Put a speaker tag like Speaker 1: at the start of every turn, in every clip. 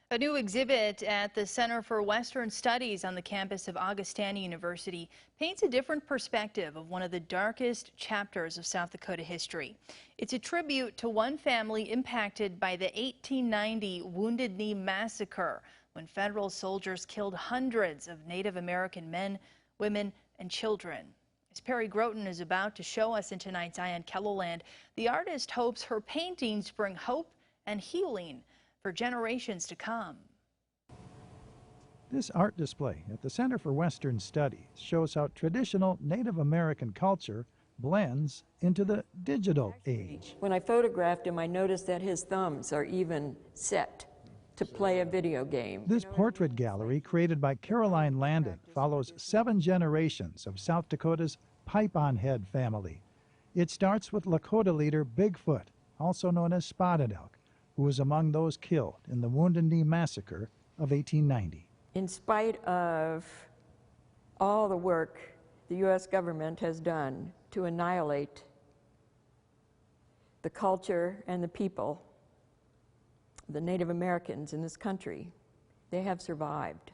Speaker 1: A new exhibit at the Center for Western Studies on the campus of Augustana University paints a different perspective of one of the darkest chapters of South Dakota history. It's a tribute to one family impacted by the 1890 Wounded Knee Massacre, when federal soldiers killed hundreds of Native American men, women, and children. As Perry Groten is about to show us in tonight's Eye on KELOLAND, the artist hopes her paintings bring hope and healing for generations to come.
Speaker 2: This art display at the Center for Western Studies shows how traditional Native American culture blends into the digital age.
Speaker 3: When I photographed him, I noticed that his thumbs are even set to play a video game.
Speaker 2: This portrait gallery, created by Caroline Landon, follows 7 generations of South Dakota's Pipe-on-Head family. It starts with Lakota leader Bigfoot, also known as Spotted Elk, who was among those killed in the Wounded Knee Massacre of 1890.
Speaker 3: In spite of all the work the U.S. government has done to annihilate the culture and the people, the Native Americans in this country, they have survived.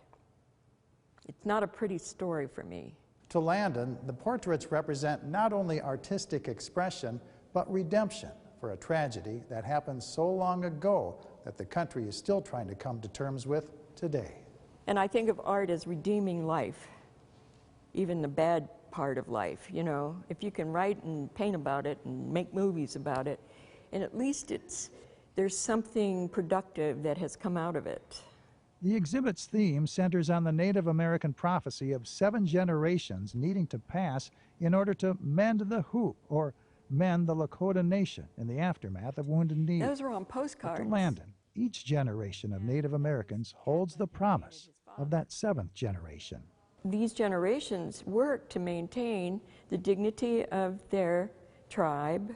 Speaker 3: It's not a pretty story for me.
Speaker 4: To Landon, the portraits represent not only artistic expression, but redemption for a tragedy that happened so long ago that the country is still trying to come to terms with today.
Speaker 3: And I think of art as redeeming life, even the bad part of life. You know, if you can write and paint about it and make movies about it, and at least there's something productive that has come out of it.
Speaker 2: The exhibit's theme centers on the Native American prophecy of 7 generations needing to pass in order to mend the hoop, or mend the Lakota Nation in the aftermath of Wounded Knee.
Speaker 3: Those are on postcards.
Speaker 2: To Landon, each generation of Native Americans holds the promise of that 7th generation.
Speaker 3: These generations work to maintain the dignity of their tribe,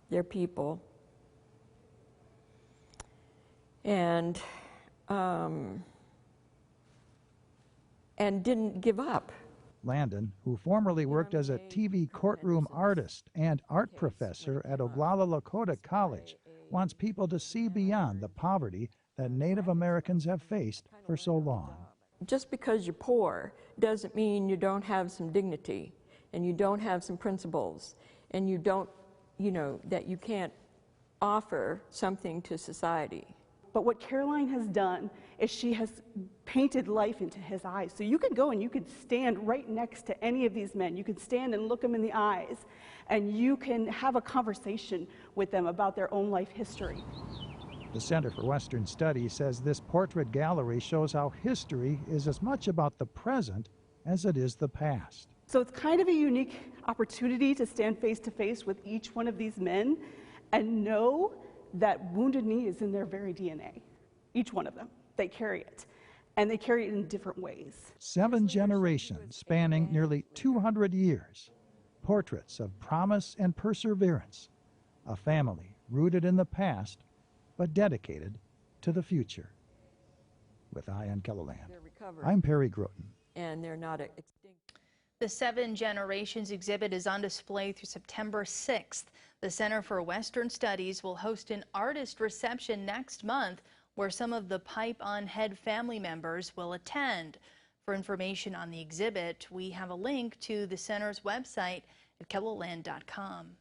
Speaker 3: their people, and didn't give up.
Speaker 2: Landon, who formerly worked as a TV courtroom artist and art professor at Oglala Lakota College, wants people to see beyond the poverty that Native Americans have faced for so long.
Speaker 3: Just because you're poor doesn't mean you don't have some dignity, and you don't have some principles, and you don't, that you can't offer something to society.
Speaker 5: But what Caroline has done is she has painted life into his eyes. So you could go and you could stand right next to any of these men. You could stand and look them in the eyes, and you can have a conversation with them about their own life history.
Speaker 2: The Center for Western Studies says this portrait gallery shows how history is as much about the present as it is the past.
Speaker 5: So it's kind of a unique opportunity to stand face to face with each one of these men and know that Wounded Knee is in their very DNA. Each one of them, they carry it. And they carry it in different ways.
Speaker 2: 7 generations spanning nearly 200 years. Portraits of promise and perseverance. A family rooted in the past, but dedicated to the future. With Eye on KELOLAND, I'm Perry Groten.
Speaker 3: And they're not extinct.
Speaker 1: The 7 Generations exhibit is on display through September 6th. The Center for Western Studies will host an artist reception next month where some of the Pipe-on-Head family members will attend. For information on the exhibit, we have a link to the center's website at KELOLAND.com.